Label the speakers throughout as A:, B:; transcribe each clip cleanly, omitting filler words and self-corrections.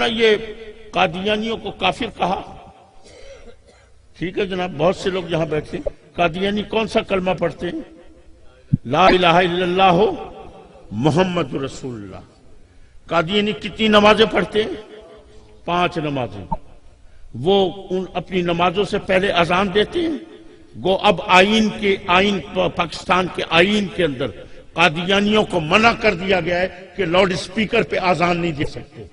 A: یہ قادیانیوں کو کافر کہا. ٹھیک ہے جناب، بہت سے لوگ یہاں بیٹھے ہیں. قادیانی کون سا کلمہ پڑھتے ہیں؟ لا الہ الا اللہ محمد رسول اللہ. قادیانی کتنی نمازیں پڑھتے ہیں؟ 5 نمازیں. وہ اپنی نمازوں سے پہلے اذان دیتے ہیں. گو اب آئین پاکستان کے آئین کے اندر قادیانیوں کو منع کر دیا گیا ہے کہ لاؤڈ اسپیکر پہ اذان نہیں دے سکتے.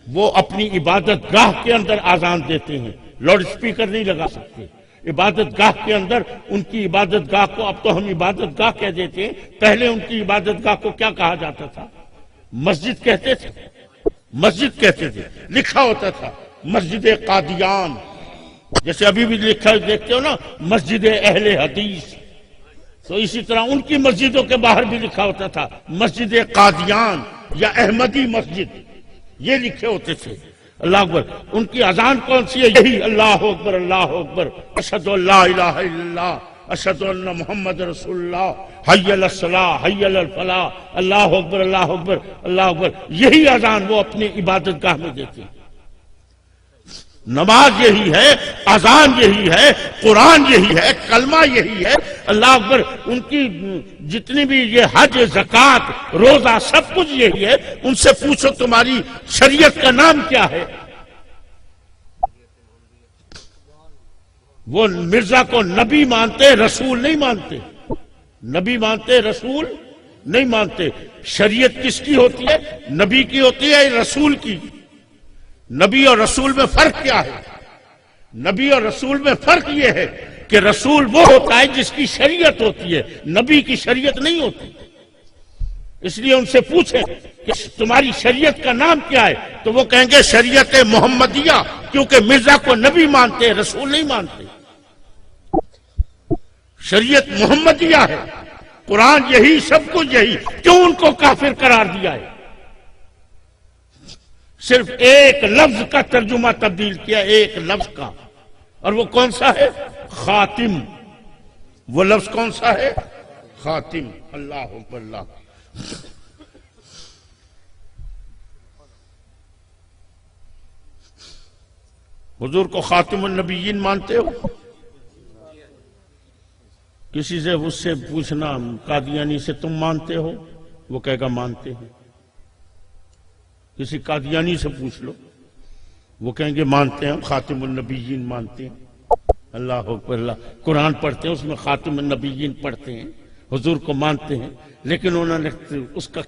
A: وہ اپنی عبادت گاہ کے اندر اذان دیتے ہیں، لاؤڈ اسپیکر نہیں لگا سکتے. عبادت گاہ کے اندر ان کی عبادت گاہ کو، اب تو ہم عبادت گاہ کہہ دیتے ہیں، پہلے ان کی عبادت گاہ کو کیا کہا جاتا تھا؟ مسجد کہتے تھے. مسجد کہتے تھے، لکھا ہوتا تھا مسجد قادیان. جیسے ابھی بھی لکھا دیکھتے ہو نا مسجد اہل حدیث، تو اسی طرح ان کی مسجدوں کے باہر بھی لکھا ہوتا تھا مسجد قادیان یا احمدی مسجد، یہ لکھے ہوتے تھے. اللہ اکبر. ان کی اذان کون سی ہے؟ یہی اللہ اکبر اللہ اکبر، اشہد ان لا الہ الا اللہ، اشہد ان محمد رسول اللہ، حی علی الصلاۃ حی علی الفلاح، اللہ اکبر اللہ اکبر اللہ اکبر. یہی اذان وہ اپنی عبادت گاہ میں دیتے ہیں. نماز یہی ہے، اذان یہی ہے، قرآن یہی ہے، کلمہ یہی ہے. اللہ اکبر. ان کی جتنی بھی یہ حج، زکوٰۃ، روزہ، سب کچھ یہی ہے. ان سے پوچھو تمہاری شریعت کا نام کیا ہے؟ وہ مرزا کو نبی مانتے، رسول نہیں مانتے. نبی مانتے، رسول نہیں مانتے. شریعت کس کی ہوتی ہے؟ نبی کی ہوتی ہے، رسول کی. نبی اور رسول میں فرق کیا ہے؟ نبی اور رسول میں فرق یہ ہے کہ رسول وہ ہوتا ہے جس کی شریعت ہوتی ہے، نبی کی شریعت نہیں ہوتی. اس لیے ان سے پوچھیں کہ تمہاری شریعت کا نام کیا ہے، تو وہ کہیں گے شریعت محمدیہ، کیونکہ مرزا کو نبی مانتے، رسول نہیں مانتے. شریعت محمدیہ ہے، قرآن یہی، سب کچھ یہی. کیوں ان کو کافر قرار دیا ہے؟ صرف ایک لفظ کا ترجمہ تبدیل کیا، ایک لفظ کا. اور وہ کون سا ہے؟ خاتم. وہ لفظ کون سا ہے؟ خاتم. اللہ اکبر اللہ. حضور کو خاتم النبیین مانتے ہو؟ کسی سے اس سے پوچھنا قادیانی سے تم مانتے ہو، وہ کہے گا مانتے ہیں. کسی قادیانی سے پوچھ لو، وہ کہیں گے مانتے ہیں، خاتم النبیین مانتے ہیں. اللہ اکبر اللہ. قرآن پڑھتے ہیں، اس میں خاتم النبیین پڑھتے ہیں، حضور کو مانتے ہیں. لیکن انہوں نے اس کا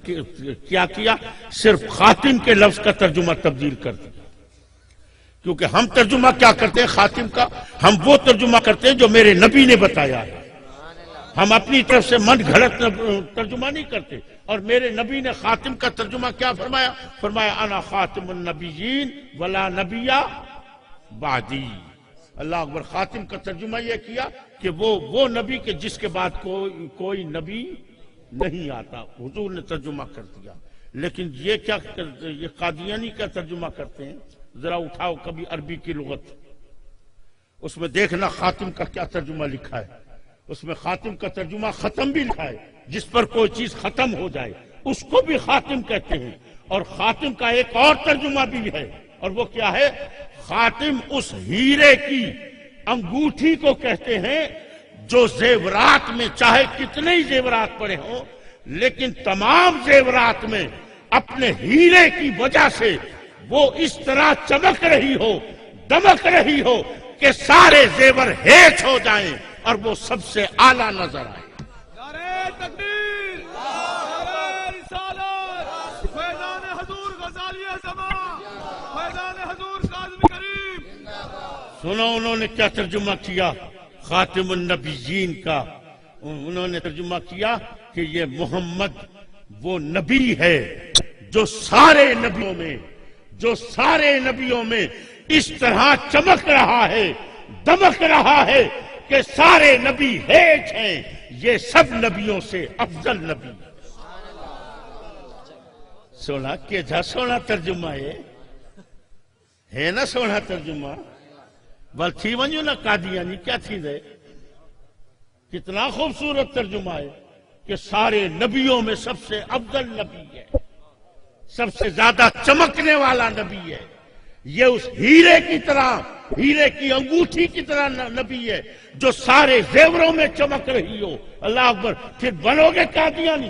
A: کیا کیا؟ صرف خاتم کے لفظ کا ترجمہ تبدیل کر دیا. کیونکہ ہم ترجمہ کیا کرتے ہیں خاتم کا؟ ہم وہ ترجمہ کرتے ہیں جو میرے نبی نے بتایا ہے. ہم اپنی طرف سے من گھڑت ترجمہ نہیں کرتے. اور میرے نبی نے خاتم کا ترجمہ کیا فرمایا؟ فرمایا انا خاتم النبیین ولا نبی بعدی. اللہ اکبر. خاتم کا ترجمہ یہ کیا کہ وہ نبی کے جس کے بعد کوئی نبی نہیں آتا. حضور نے ترجمہ کر دیا. لیکن یہ کیا کرتے؟ یہ قادیانی کا ترجمہ کرتے ہیں. ذرا اٹھاؤ کبھی عربی کی لغت، اس میں دیکھنا خاتم کا کیا ترجمہ لکھا ہے. اس میں خاتم کا ترجمہ ختم بھی لکھا ہے. جس پر کوئی چیز ختم ہو جائے اس کو بھی خاتم کہتے ہیں. اور خاتم کا ایک اور ترجمہ بھی ہے، اور وہ کیا ہے؟ خاتم اس ہیرے کی انگوٹھی کو کہتے ہیں جو زیورات میں چاہے کتنے ہی زیورات پڑے ہوں، لیکن تمام زیورات میں اپنے ہیرے کی وجہ سے وہ اس طرح چمک رہی ہو، دمک رہی ہو کہ سارے زیور ہیچ ہو جائیں اور وہ سب سے اعلیٰ نظر آئے.
B: نعرہ تکبیر، نعرہ رسالت، فیضان حضور غزالی زمان، فیضان حضور کاظم کریم.
A: سنو انہوں نے کیا ترجمہ کیا خاتم النبیین کا. انہوں نے ترجمہ کیا کہ یہ محمد وہ نبی ہے جو سارے نبیوں میں اس طرح چمک رہا ہے، دمک رہا ہے کہ سارے نبی ہیچ ہیں، یہ سب نبیوں سے افضل نبی. سونا کیجا سونا ترجمہ ہے نا سونا ترجمہ. بل تھی ونجو نا قادیانی کیا تھی دے. کتنا خوبصورت ترجمہ ہے کہ سارے نبیوں میں سب سے افضل نبی ہے. سب سے زیادہ چمکنے والا نبی ہے، یہ اس ہیرے کی طرح، ہیرے کی انگوٹھی کی طرح نبی ہے جو سارے زیوروں میں چمک رہی ہو۔ اللہ اکبر، پھر بنو گے قادیانی؟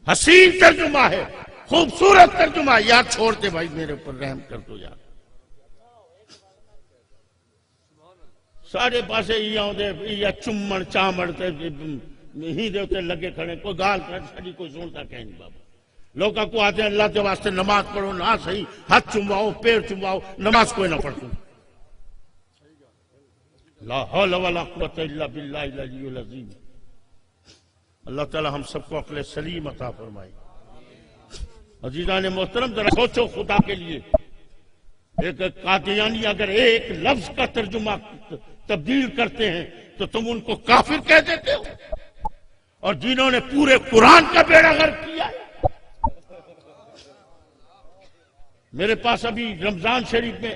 A: حسین ترجمہ ہے، خوبصورت ترجمہ ہے۔ یار چھوڑ دے بھائی، میرے اوپر رحم کر دو یار۔ سارے پاسے یہ چمڑ چامڑ ہی دے لگے کھڑے، کوئی گال کر سڑی کوئی سنتا کہ نہیں بابا۔ لوگوں کو آتے ہیں اللہ کے واسطے نماز پڑھو، نہ صحیح ہاتھ چمواؤ پیر چمواؤ، نماز کوئی نہ پڑھو۔ لا حول ولا قوت الا باللہ العلی العظیم۔ اللہ تعالی ہم سب کو عقل سلیم عطا فرمائے۔ عزیزان محترم، ذرا سوچو خدا کے لیے، ایک قادیانی اگر ایک لفظ کا ترجمہ تبدیل کرتے ہیں تو تم ان کو کافر کہہ دیتے ہو، اور جنہوں نے پورے قرآن کا بیڑا غرق کیا ہے۔ میرے پاس ابھی رمضان شریف میں